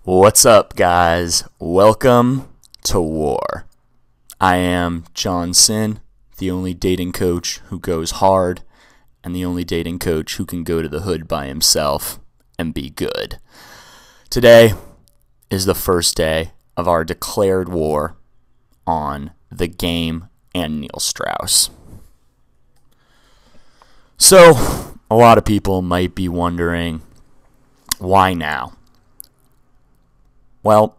What's up, guys? Welcome to War. I am John Sin, the only dating coach who goes hard, and the only dating coach who can go to the hood by himself and be good. Today is the first day of our declared war on The Game and Neil Strauss. So, a lot of people might be wondering, why now? Well,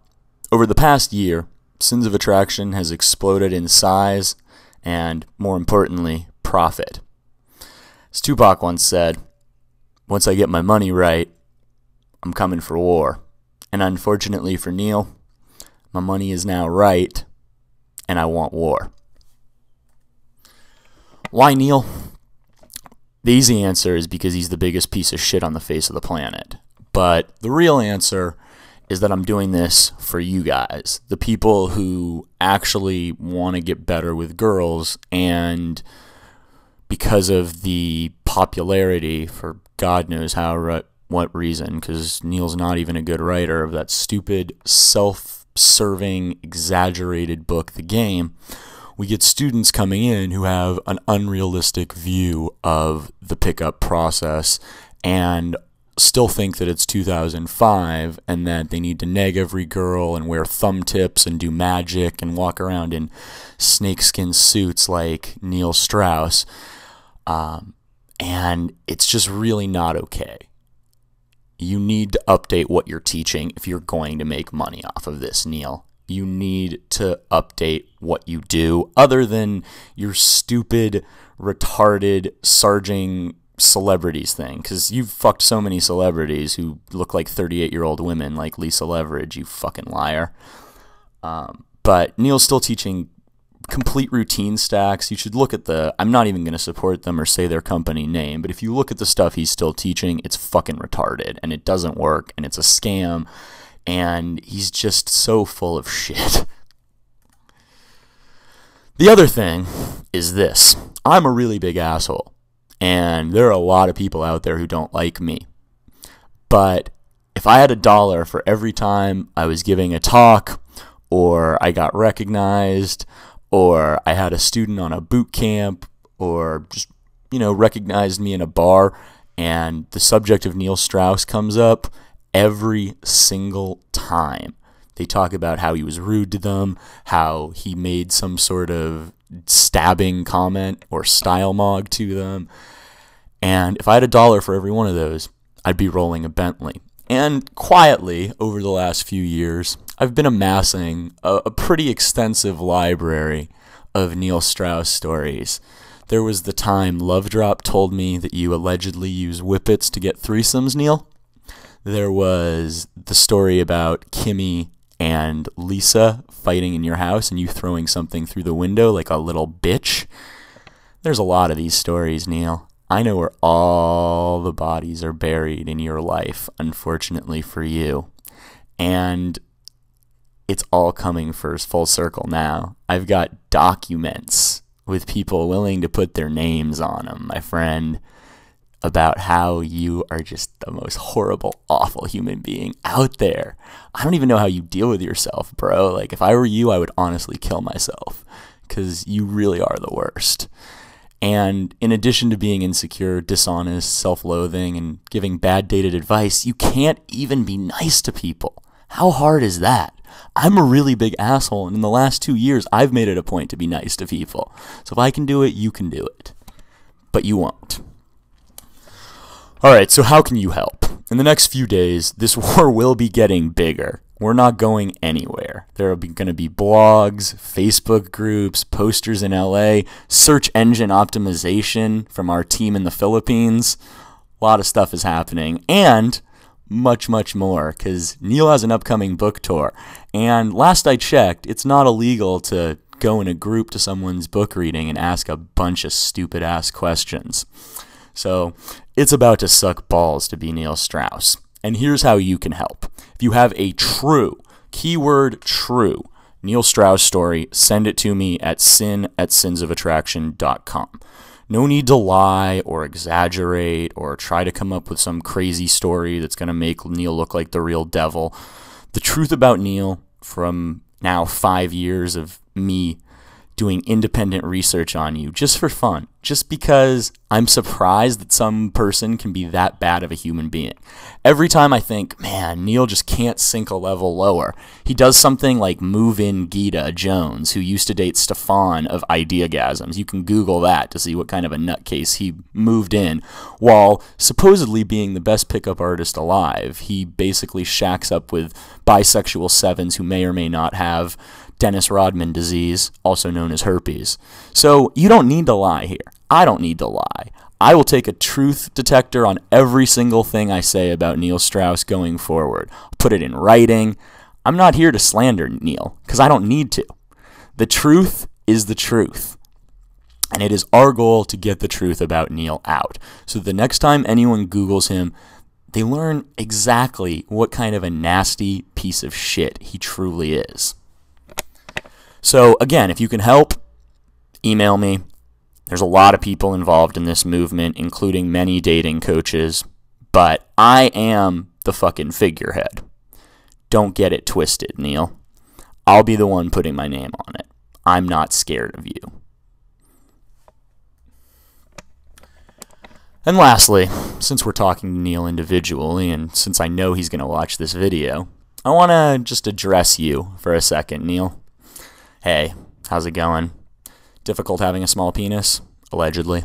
over the past year, Sins of Attraction has exploded in size and, more importantly, profit. As Tupac once said, once I get my money right, I'm coming for war. And unfortunately for Neil, my money is now right, and I want war. Why Neil? The easy answer is because he's the biggest piece of shit on the face of the planet. But the real answer is that I'm doing this for you guys, the people who actually want to get better with girls, and because of the popularity, for God knows what reason, because Neil's not even a good writer, of that stupid, self-serving, exaggerated book, The Game, we get students coming in who have an unrealistic view of the pickup process and still think that it's 2005 and that they need to neg every girl and wear thumb tips and do magic and walk around in snakeskin suits like Neil Strauss. And it's just really not okay. You need to update what you're teaching if you're going to make money off of this, Neil. You need to update what you do other than your stupid, retarded, sarging celebrities thing, because you've fucked so many celebrities who look like 38-year-old women like Lisa Leverage, you fucking liar. But Neil's still teaching complete routine stacks. You should look at I'm not even going to support them or say their company name, but if you look at the stuff he's still teaching, it's fucking retarded, and it doesn't work, and it's a scam, and he's just so full of shit. The other thing is this. I'm a really big asshole. And there are a lot of people out there who don't like me. But if I had $1 for every time I was giving a talk, or I got recognized, or I had a student on a boot camp, or just, recognized me in a bar, and the subject of Neil Strauss comes up, every single time they talk about how he was rude to them, how he made some sort of stabbing comment or style mog to them. And if I had $1 for every one of those, I'd be rolling a Bentley. And quietly, over the last few years, I've been amassing a pretty extensive library of Neil Strauss stories. There was the time Love Drop told me that you allegedly use whippets to get threesomes, Neil. There was the story about Kimmy and Lisa fighting in your house and you throwing something through the window like a little bitch. There's a lot of these stories, Neil. I know where all the bodies are buried in your life, unfortunately for you. And it's all coming full circle now. I've got documents with people willing to put their names on them, my friend, about how you are just the most horrible, awful human being out there. I don't even know how you deal with yourself, bro. Like, if I were you, I would honestly kill myself, because you really are the worst. And in addition to being insecure, dishonest, self-loathing, and giving bad dated advice, you can't even be nice to people. How hard is that? I'm a really big asshole, and in the last 2 years, I've made it a point to be nice to people. So if I can do it, you can do it. But you won't. Alright, so how can you help? In the next few days, this war will be getting bigger. We're not going anywhere. There are going to be blogs, Facebook groups, posters in LA, search engine optimization from our team in the Philippines. A lot of stuff is happening, and much, much more, because Neil has an upcoming book tour. And last I checked, it's not illegal to go in a group to someone's book reading and ask a bunch of stupid-ass questions. So it's about to suck balls to be Neil Strauss. And here's how you can help. If you have a true, keyword true, Neil Strauss story, send it to me at sin@sinsofattraction.com. No need to lie or exaggerate or try to come up with some crazy story that's going to make Neil look like the real devil. The truth about Neil, from now 5 years of me doing independent research on you just for fun, just because I'm surprised that some person can be that bad of a human being. Every time I think, man, Neil just can't sink a level lower, he does something like move in Geeta Jones, who used to date Stefan of Ideagasms. You can Google that to see what kind of a nutcase he moved in, while supposedly being the best pickup artist alive. He basically shacks up with bisexual sevens who may or may not have Dennis Rodman disease, also known as herpes. So you don't need to lie here. I don't need to lie. I will take a truth detector on every single thing I say about Neil Strauss going forward. I'll put it in writing. I'm not here to slander Neil, because I don't need to. The truth is the truth. And it is our goal to get the truth about Neil out. So the next time anyone Googles him, they learn exactly what kind of a nasty piece of shit he truly is. So again, if you can help, email me. There's a lot of people involved in this movement, including many dating coaches, but I am the fucking figurehead. Don't get it twisted, Neil. I'll be the one putting my name on it. I'm not scared of you. And lastly, since we're talking to Neil individually, and since I know he's going to watch this video, I want to just address you for a second, Neil. Hey, how's it going? Difficult having a small penis? Allegedly.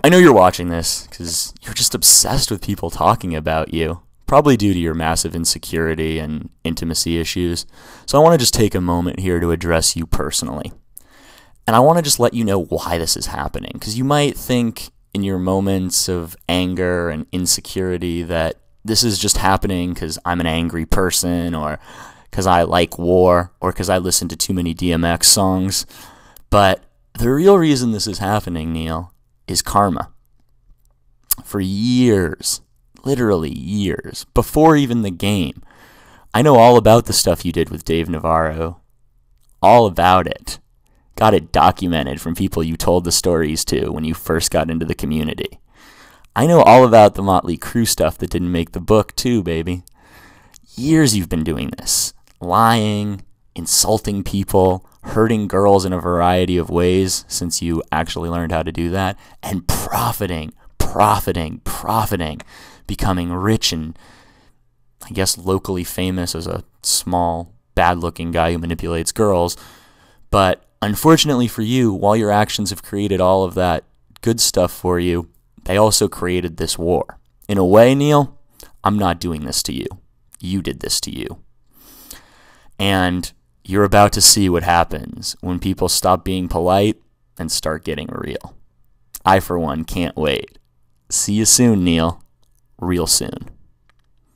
I know you're watching this because you're just obsessed with people talking about you, probably due to your massive insecurity and intimacy issues. So I want to just take a moment here to address you personally. And I want to just let you know why this is happening, because you might think in your moments of anger and insecurity that this is just happening because I'm an angry person, or because I like war, or because I listen to too many DMX songs. But the real reason this is happening, Neil, is karma. For years, literally years, before even the game, I know all about the stuff you did with Dave Navarro. All about it. Got it documented from people you told the stories to when you first got into the community. I know all about the Motley Crue stuff that didn't make the book too, baby. Years you've been doing this. Lying, insulting people, hurting girls in a variety of ways since you actually learned how to do that, and profiting, becoming rich and, I guess, locally famous as a small, bad-looking guy who manipulates girls. But unfortunately for you, while your actions have created all of that good stuff for you, they also created this war. In a way, Neil, I'm not doing this to you. You did this to you. And you're about to see what happens when people stop being polite and start getting real. I, for one, can't wait. See you soon, Neil. Real soon.